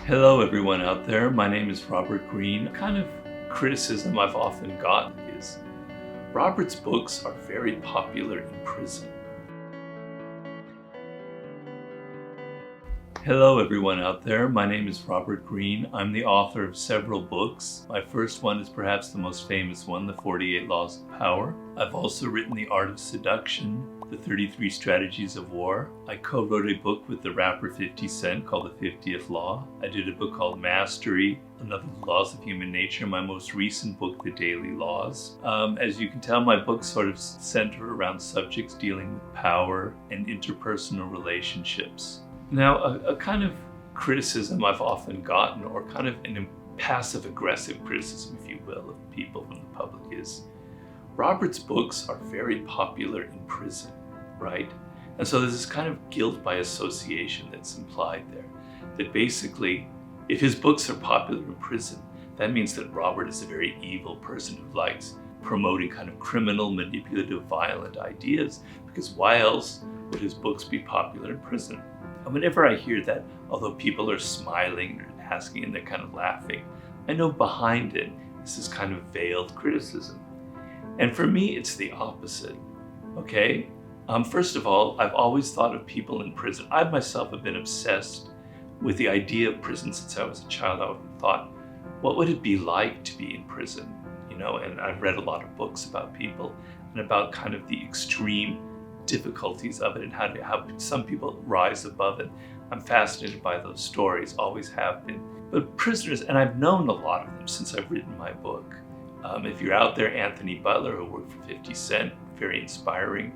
Hello everyone out there, my name is Robert Greene. Kind of criticism I've often gotten is Robert's books are very popular in prison. Hello everyone out there, my name is Robert Greene. I'm the author of several books. My first one is perhaps the most famous one, The 48 Laws of Power. I've also written The Art of Seduction, The 33 Strategies of War. I co-wrote a book with the rapper 50 Cent called The 50th Law. I did a book called Mastery, Another Laws of Human Nature. My most recent book, The Daily Laws. As you can tell, my books sort of center around subjects dealing with power and interpersonal relationships. Now, a kind of criticism I've often gotten, or kind of an passive-aggressive criticism, if you will, of people from the public is, Robert's books are very popular in prison, right? And so there's this kind of guilt by association that's implied there, that basically, if his books are popular in prison, that means that Robert is a very evil person who likes promoting kind of criminal, manipulative, violent ideas, because why else would his books be popular in prison? And whenever I hear that, although people are smiling or asking and they're kind of laughing, I know behind it is this kind of veiled criticism. And for me, it's the opposite, okay? First of all, I've always thought of people in prison. I myself have been obsessed with the idea of prison since I was a child. I often thought, what would it be like to be in prison? You know, and I've read a lot of books about people and about kind of the extreme difficulties of it and how some people rise above it. I'm fascinated by those stories, always have been. But prisoners, and I've known a lot of them since I've written my book. If you're out there, Anthony Butler, who worked for 50 Cent, very inspiring.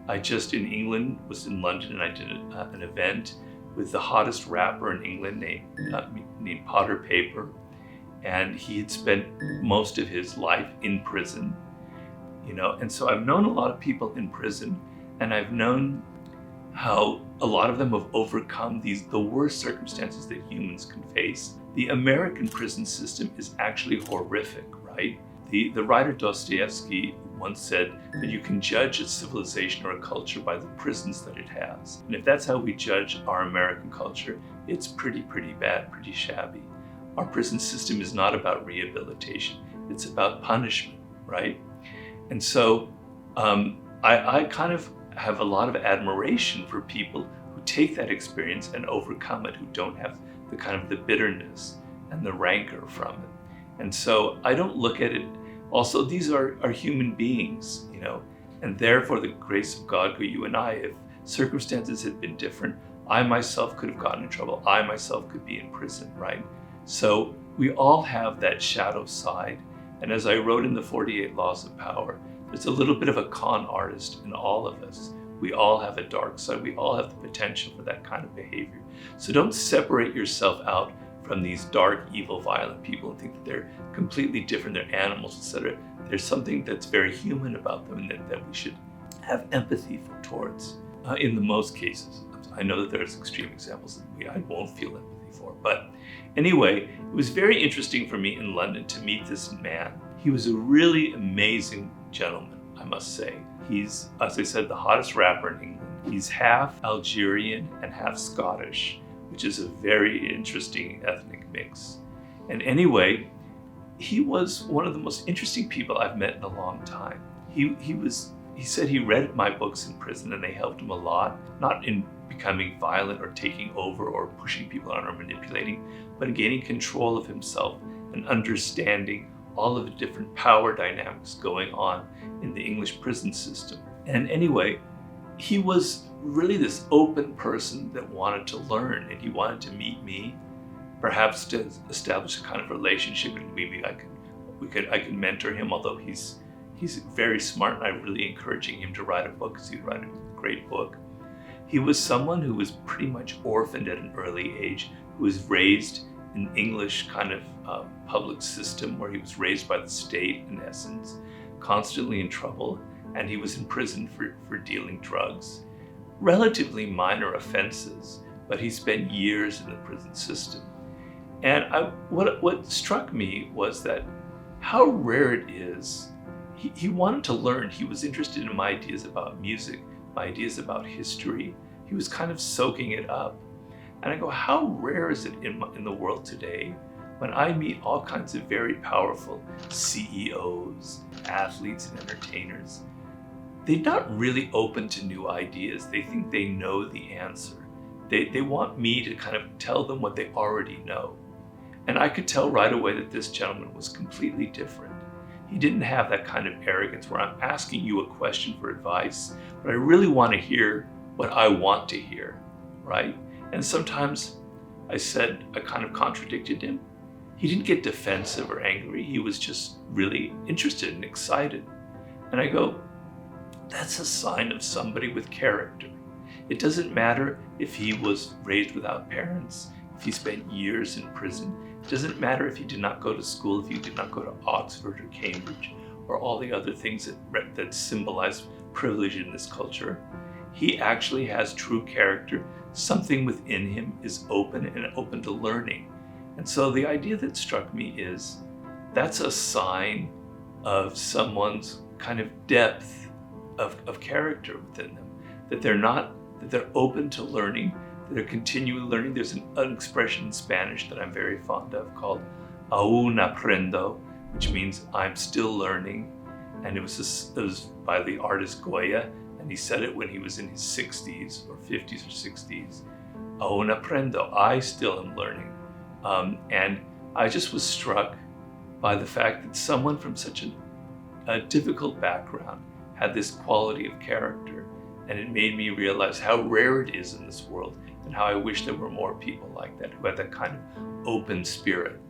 I just in England, was in London, and I did an event with the hottest rapper in England named Potter Paper. And he had spent most of his life in prison, you know. And so I've known a lot of people in prison, and I've known how a lot of them have overcome the worst circumstances that humans can face. The American prison system is actually horrific, right? The writer Dostoevsky once said that you can judge a civilization or a culture by the prisons that it has. And if that's how we judge our American culture, it's pretty bad, pretty shabby. Our prison system is not about rehabilitation, it's about punishment, right? And so I kind of have a lot of admiration for people who take that experience and overcome it, who don't have the kind of the bitterness and the rancor from it. And so I don't look at it, also these are human beings, you know, and therefore the grace of God go you and I. If circumstances had been different, I myself could have gotten in trouble. I myself could be in prison, right? So we all have that shadow side. And as I wrote in the 48 Laws of Power, there's a little bit of a con artist in all of us. We all have a dark side. We all have the potential for that kind of behavior. So don't separate yourself out from these dark, evil, violent people and think that they're completely different, they're animals, etc. There's something that's very human about them and that we should have empathy towards in the most cases. I know that there's extreme examples that I won't feel empathy for. But anyway, it was very interesting for me in London to meet this man. He was a really amazing gentleman, I must say. He's, as I said, the hottest rapper in England. He's half Algerian and half Scottish, which is a very interesting ethnic mix. And anyway, he was one of the most interesting people I've met in a long time. He said he read my books in prison and they helped him a lot, not in becoming violent or taking over or pushing people on or manipulating, but in gaining control of himself and understanding all of the different power dynamics going on in the English prison system. And anyway, he was really this open person that wanted to learn, and he wanted to meet me, perhaps to establish a kind of relationship, and maybe I could mentor him, although he's very smart, and I'm really encouraging him to write a book, because he'd write a great book. He was someone who was pretty much orphaned at an early age, who was raised in English kind of public system where he was raised by the state, in essence, constantly in trouble, and he was in prison for dealing drugs. Relatively minor offenses, but he spent years in the prison system. And what struck me was that how rare it is. He wanted to learn. He was interested in my ideas about music, my ideas about history. He was kind of soaking it up. And I go, how rare is it in the world today when I meet all kinds of very powerful CEOs, athletes, and entertainers? They're not really open to new ideas. They think they know the answer. They want me to kind of tell them what they already know. And I could tell right away that this gentleman was completely different. He didn't have that kind of arrogance where I'm asking you a question for advice, but I really want to hear what I want to hear, right? And sometimes I kind of contradicted him. He didn't get defensive or angry. He was just really interested and excited. And I go, that's a sign of somebody with character. It doesn't matter if he was raised without parents, if he spent years in prison. It doesn't matter if he did not go to school, if he did not go to Oxford or Cambridge, or all the other things that symbolize privilege in this culture. He actually has true character. Something within him is open and open to learning. And so the idea that struck me is that's a sign of someone's kind of depth of character within them, that they're open to learning, that they're continually learning. There's an expression in Spanish that I'm very fond of called aún aprendo, which means I'm still learning. And it was by the artist Goya, and he said it when he was in his 60s or 50s or 60s. Aún aprendo, I still am learning. And I just was struck by the fact that someone from such a difficult background had this quality of character, and it made me realize how rare it is in this world and how I wish there were more people like that who had that kind of open spirit.